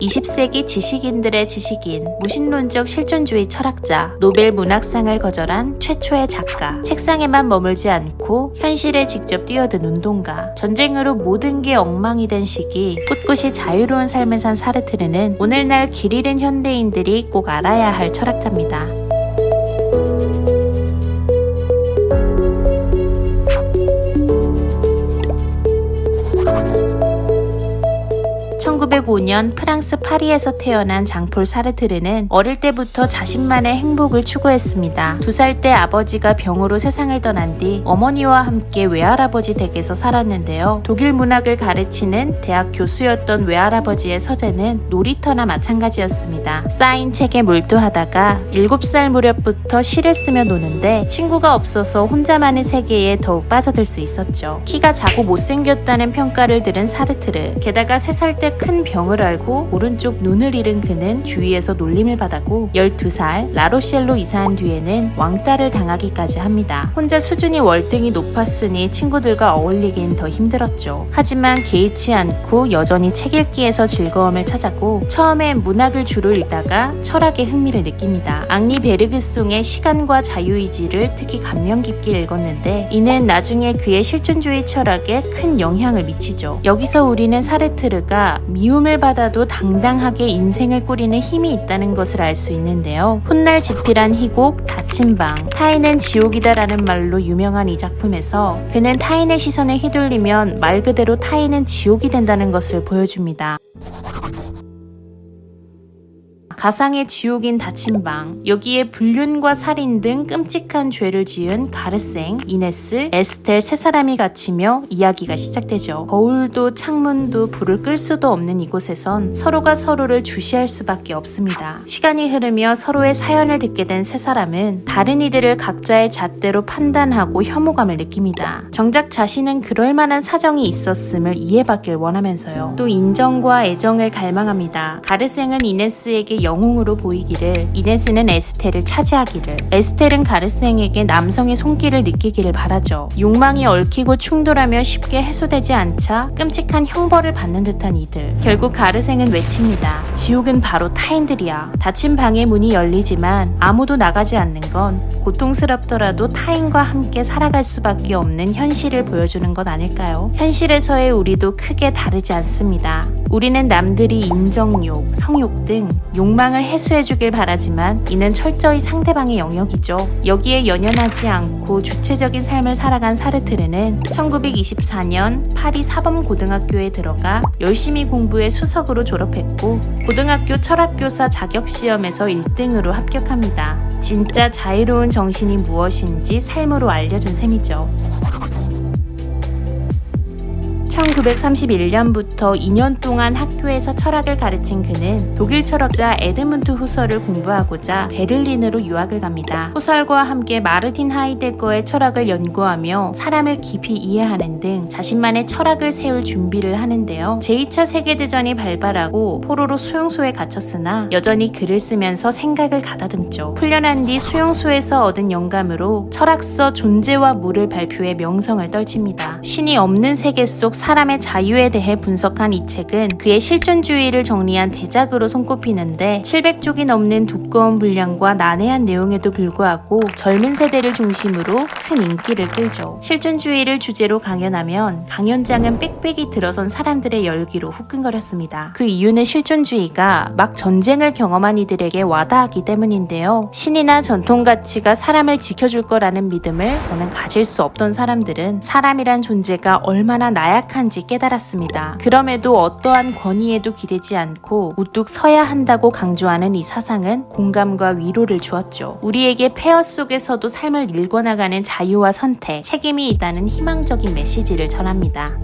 20세기 지식인들의 지식인, 무신론적 실존주의 철학자, 노벨 문학상을 거절한 최초의 작가, 책상에만 머물지 않고 현실에 직접 뛰어든 운동가, 전쟁으로 모든 게 엉망이 된 시기 꿋꿋이 자유로운 삶을 산 사르트르는 오늘날 길 잃은 현대인들이 꼭 알아야 할 철학자입니다. 1905년 프랑스 파리에서 태어난 장폴 사르트르는 어릴 때부터 자신만의 행복을 추구했습니다. 2살 때 아버지가 병으로 세상을 떠난 뒤 어머니와 함께 외할아버지 댁에서 살았는데요. 독일 문학을 가르치는 대학 교수였던 외할아버지의 서재는 놀이터나 마찬가지였습니다. 쌓인 책에 몰두하다가 7살 무렵부터 시를 쓰며 노는데 친구가 없어서 혼자만의 세계에 더욱 빠져들 수 있었죠. 키가 작고 못생겼다는 평가를 들은 사르트르, 게다가 3살 때 큰 병을 앓고 오른쪽 눈을 잃은 그는 주위에서 놀림을 받았고 12살 라로셸로 이사한 뒤에는 왕따를 당하기까지 합니다. 혼자 수준이 월등히 높았으니 친구들과 어울리긴 더 힘들었죠. 하지만 개의치 않고 여전히 책 읽기에서 즐거움을 찾았고 처음엔 문학을 주로 읽다가 철학에 흥미를 느낍니다. 앙리 베르그송의 시간과 자유의지를 특히 감명 깊게 읽었는데 이는 나중에 그의 실존주의 철학에 큰 영향을 미치죠. 여기서 우리는 사르트르가 미움을 받아도 당당하게 인생을 꾸리는 힘이 있다는 것을 알 수 있는데요. 훗날 집필한 희곡 닫힌 방, 타인은 지옥이다라는 말로 유명한 이 작품에서 그는 타인의 시선에 휘둘리면 말 그대로 타인은 지옥이 된다는 것을 보여줍니다. 가상의 지옥인 닫힌 방, 여기에 불륜과 살인 등 끔찍한 죄를 지은 가르생, 이네스, 에스텔 3사람이 갇히며 이야기가 시작되죠. 거울도 창문도 불을 끌 수도 없는 이곳에선 서로가 서로를 주시할 수밖에 없습니다. 시간이 흐르며 서로의 사연을 듣게 된 3사람은 다른 이들을 각자의 잣대로 판단하고 혐오감을 느낍니다. 정작 자신은 그럴 만한 사정이 있었음을 이해받길 원하면서요. 또 인정과 애정을 갈망합니다. 가르생은 이네스에게 영웅으로 보이기를, 이네스는 에스텔을 차지하기를, 에스텔은 가르생에게 남성의 손길을 느끼기를 바라죠. 욕망이 얽히고 충돌하며 쉽게 해소되지 않자 끔찍한 형벌을 받는 듯한 이들. 결국 가르생은 외칩니다. 지옥은 바로 타인들이야. 닫힌 방의 문이 열리지만 아무도 나가지 않는 건 고통스럽더라도 타인과 함께 살아갈 수밖에 없는 현실을 보여주는 것 아닐까요? 현실에서의 우리도 크게 다르지 않습니다. 우리는 남들이 인정욕, 성욕 등 욕망을 해소해주길 바라지만 이는 철저히 상대방의 영역이죠. 여기에 연연하지 않고 주체적인 삶을 살아간 사르트르는 1924년 파리 사범고등학교에 들어가 열심히 공부해 수석으로 졸업했고 고등학교 철학교사 자격시험에서 1등으로 합격합니다. 진짜 자유로운 정신이 무엇인지 삶으로 알려준 셈이죠. 1931년부터 2년 동안 학교에서 철학을 가르친 그는 독일 철학자 에드문트 후설을 공부하고자 베를린으로 유학을 갑니다. 후설과 함께 마르틴 하이데거의 철학을 연구하며 사람을 깊이 이해하는 등 자신만의 철학을 세울 준비를 하는데요. 제2차 세계대전이 발발하고 포로로 수용소에 갇혔으나 여전히 글을 쓰면서 생각을 가다듬죠. 훈련한 뒤 수용소에서 얻은 영감으로 철학서 존재와 무를 발표해 명성을 떨칩니다. 신이 없는 세계 속 사람의 자유에 대해 분석한 이 책은 그의 실존주의를 정리한 대작으로 손꼽히는데 700쪽이 넘는 두꺼운 분량과 난해한 내용에도 불구하고 젊은 세대를 중심으로 큰 인기를 끌죠. 실존주의를 주제로 강연하면 강연장은 빽빽이 들어선 사람들의 열기로 후끈거렸습니다. 그 이유는 실존주의가 막 전쟁을 경험한 이들에게 와닿았기 때문인데요. 신이나 전통 가치가 사람을 지켜줄 거라는 믿음을 더는 가질 수 없던 사람들은 사람이란 존재가 얼마나 나약한지 깨달았습니다. 그럼에도 어떠한 권위에도 기대지 않고 우뚝 서야 한다고 강조하는 이 사상은 공감과 위로를 주었죠. 우리에게 폐허 속에서도 삶을 일궈나가는 자유와 선택, 책임이 있다는 희망적인 메시지를 전합니다.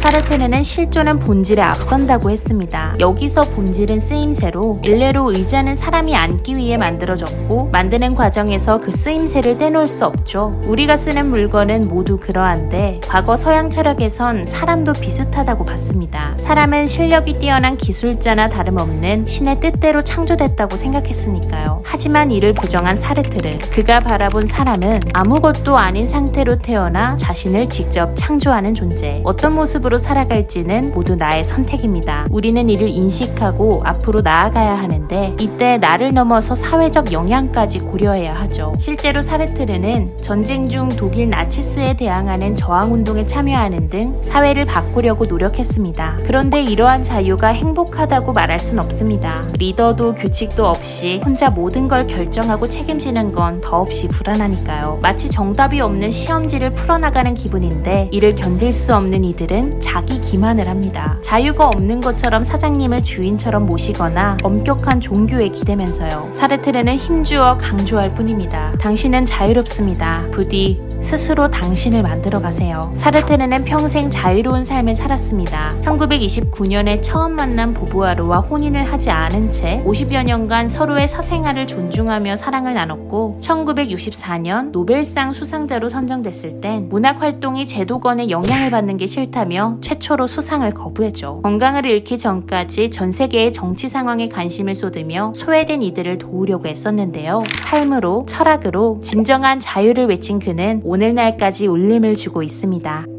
사르트르는 실존은 본질에 앞선다고 했습니다. 여기서 본질은 쓰임새로 일례로 의자는 사람이 앉기 위해 만들어졌고 만드는 과정에서 그 쓰임새를 떼놓을 수 없죠. 우리가 쓰는 물건은 모두 그러한데 과거 서양 철학에선 사람도 비슷하다고 봤습니다. 사람은 실력이 뛰어난 기술자나 다름없는 신의 뜻대로 창조됐다고 생각했으니까요. 하지만 이를 부정한 사르트르, 그가 바라본 사람은 아무것도 아닌 상태로 태어나 자신을 직접 창조하는 존재. 어떤 모습으로 방식으로 살아갈지는 모두 나의 선택입니다. 우리는 이를 인식하고 앞으로 나아가야 하는데 이때 나를 넘어서 사회적 영향까지 고려해야 하죠. 실제로 사르트르는 전쟁 중 독일 나치스에 대항하는 저항운동에 참여하는 등 사회를 바꾸려고 노력했습니다. 그런데 이러한 자유가 행복하다고 말할 순 없습니다. 리더도 규칙도 없이 혼자 모든 걸 결정하고 책임지는 건 더없이 불안하니까요. 마치 정답이 없는 시험지를 풀어나가는 기분인데 이를 견딜 수 없는 이들은 자기 기만을 합니다. 자유가 없는 것처럼 사장님을 주인처럼 모시거나 엄격한 종교에 기대면서요. 사르트르는 힘주어 강조할 뿐입니다. 당신은 자유롭습니다. 부디 스스로 당신을 만들어 가세요. 사르트르는 평생 자유로운 삶을 살았습니다. 1929년에 처음 만난 보부아르와 혼인을 하지 않은 채 50여 년간 서로의 사생활을 존중하며 사랑을 나눴고 1964년 노벨상 수상자로 선정됐을 땐 문학활동이 제도권의 영향을 받는 게 싫다며 최초로 수상을 거부했죠. 건강을 잃기 전까지 전 세계의 정치 상황에 관심을 쏟으며 소외된 이들을 도우려고 했었는데요. 삶으로, 철학으로 진정한 자유를 외친 그는 오늘날까지 울림을 주고 있습니다.